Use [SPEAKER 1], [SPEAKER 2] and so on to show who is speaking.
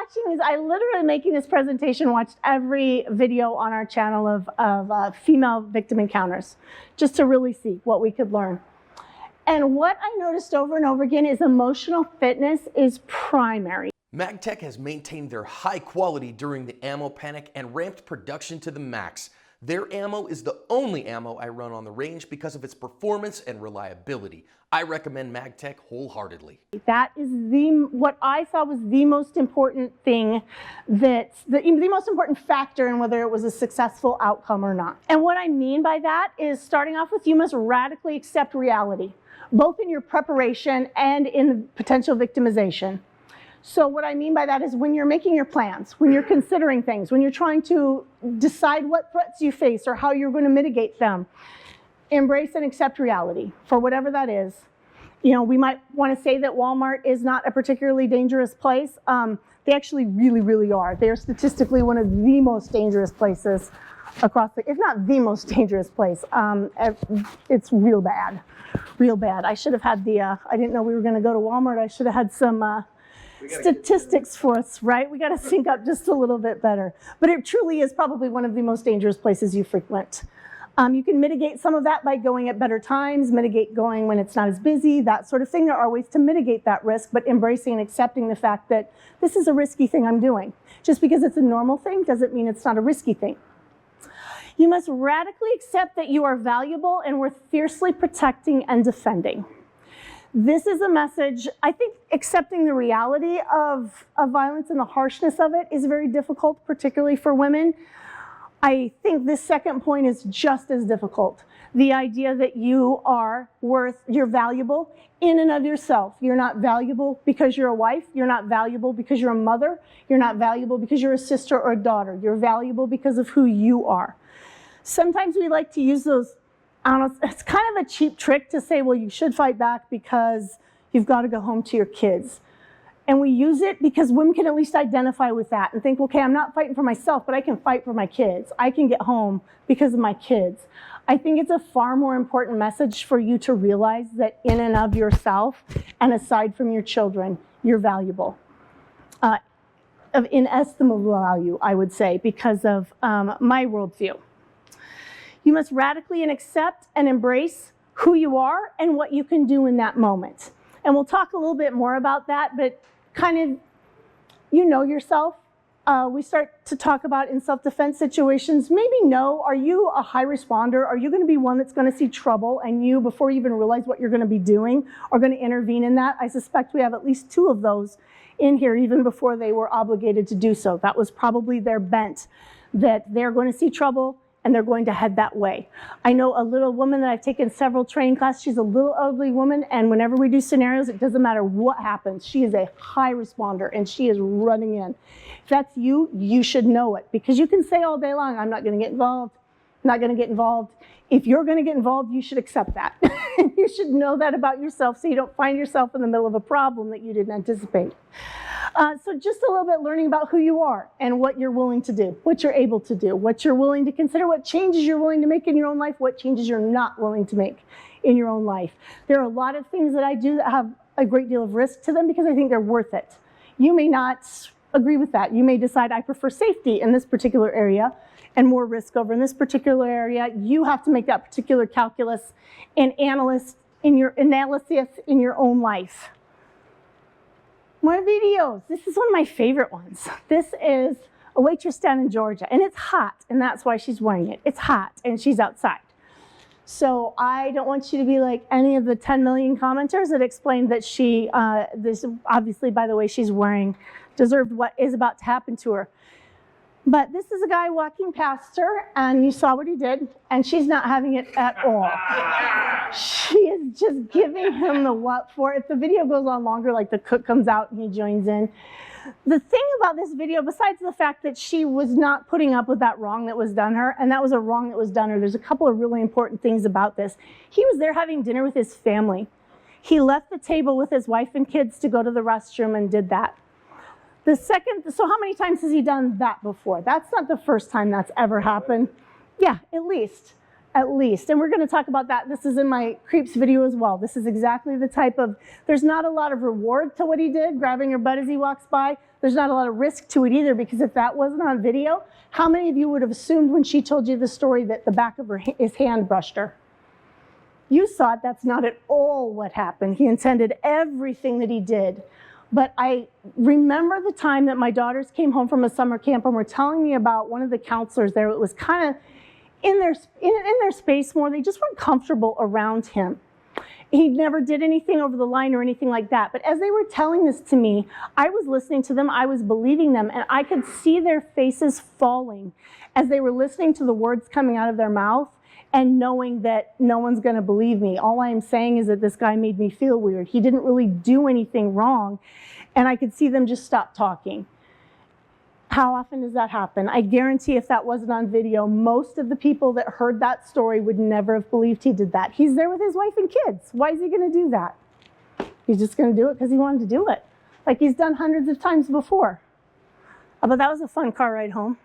[SPEAKER 1] watching I literally making this presentation, watched every video on our channel of female victim encounters, just to really see what we could learn. And what I noticed over and over again is emotional fitness is primary.
[SPEAKER 2] MagTech has maintained their high quality during the ammo panic and ramped production to the max. Their ammo is the only ammo I run on the range because of its performance and reliability. I recommend MagTech wholeheartedly.
[SPEAKER 1] That is what I saw was the most important thing, the most important factor in whether it was a successful outcome or not. And what I mean by that is, starting off with, you must radically accept reality, both in your preparation and in the potential victimization. So what I mean by that is, when you're making your plans, when you're considering things, when you're trying to decide what threats you face or how you're going to mitigate them, embrace and accept reality for whatever that is. You know, we might want to say that Walmart is not a particularly dangerous place. They actually really, really are. They're statistically one of the most dangerous places across if not the most dangerous place. It's real bad, real bad. I should have had I didn't know we were going to go to Walmart. I should have had some statistics for us, right? We got to sync up just a little bit better. But it truly is probably one of the most dangerous places you frequent. You can mitigate some of that by going at better times, mitigate going when it's not as busy, that sort of thing. There are ways to mitigate that risk, but embracing and accepting the fact that this is a risky thing I'm doing. Just because it's a normal thing doesn't mean it's not a risky thing. You must radically accept that you are valuable and worth fiercely protecting and defending. This is a message. I think accepting the reality of violence and the harshness of it is very difficult, particularly for women. I think this second point is just as difficult. The idea that you are you're valuable in and of yourself. You're not valuable because you're a wife. You're not valuable because you're a mother. You're not valuable because you're a sister or a daughter. You're valuable because of who you are. Sometimes we like to use those. It's kind of a cheap trick to say, well, you should fight back because you've got to go home to your kids. And we use it because women can at least identify with that and think, okay, I'm not fighting for myself, but I can fight for my kids. I can get home because of my kids. I think it's a far more important message for you to realize that in and of yourself, and aside from your children, you're valuable. Of inestimable value, I would say, because of my worldview. You must radically accept and embrace who you are and what you can do in that moment. And we'll talk a little bit more about that, but kind of, you know yourself. We start to talk about in self-defense situations, maybe are you a high responder? Are you going to be one that's going to see trouble and you, before you even realize what you're going to be doing, are going to intervene in that? I suspect we have at least 2 of those in here, even before they were obligated to do so. That was probably their bent, that they're going to see trouble and they're going to head that way. I know a little woman that I've taken several training classes. She's a little ugly woman, and whenever we do scenarios, it doesn't matter what happens. She is a high responder, and she is running in. If that's you, you should know it, because you can say all day long, I'm not going to get involved, I'm not going to get involved. If you're going to get involved, you should accept that. You should know that about yourself so you don't find yourself in the middle of a problem that you didn't anticipate. So just a little bit learning about who you are and what you're willing to do, what you're able to do, what you're willing to consider, what changes you're willing to make in your own life, what changes you're not willing to make in your own life. There are a lot of things that I do that have a great deal of risk to them because I think they're worth it. You may not agree with that. You may decide, I prefer safety in this particular area and more risk over in this particular area. You have to make that particular calculus and analysis in your own life. More videos. This is one of my favorite ones. This is a waitress down in Georgia, and it's hot, and that's why she's wearing it. It's hot, and she's outside. So I don't want you to be like any of the 10 million commenters that explained that she, this obviously, by the way she's wearing, deserved what is about to happen to her. But this is a guy walking past her, and you saw what he did, and she's not having it at all. She is just giving him the what for. If the video goes on longer, like the cook comes out and he joins in. The thing about this video, besides the fact that she was not putting up with that wrong that was done her, and that was a wrong that was done her, there's a couple of really important things about this. He was there having dinner with his family. He left the table with his wife and kids to go to the restroom and did that. So how many times has he done that before? That's not the first time that's ever happened. Yeah, at least. at least. And we're going to talk about that. This is in my Creeps video as well. This is exactly the type of, there's not a lot of reward to what he did, grabbing her butt as he walks by. There's not a lot of risk to it either, because if that wasn't on video, how many of you would have assumed when she told you the story that the back of his hand brushed her? You saw it. That's not at all what happened. He intended everything that he did. But I remember the time that my daughters came home from a summer camp and were telling me about one of the counselors there. It was kind of in their space more. They just weren't comfortable around him. He never did anything over the line or anything like that. But as they were telling this to me, I was listening to them, I was believing them, and I could see their faces falling as they were listening to the words coming out of their mouth and knowing that no one's going to believe me. All I am saying is that this guy made me feel weird. He didn't really do anything wrong, and I could see them just stop talking. How often does that happen? I guarantee if that wasn't on video, most of the people that heard that story would never have believed he did that. He's there with his wife and kids. Why is he going to do that? He's just going to do it because he wanted to do it, like he's done hundreds of times before. But that was a fun car ride home.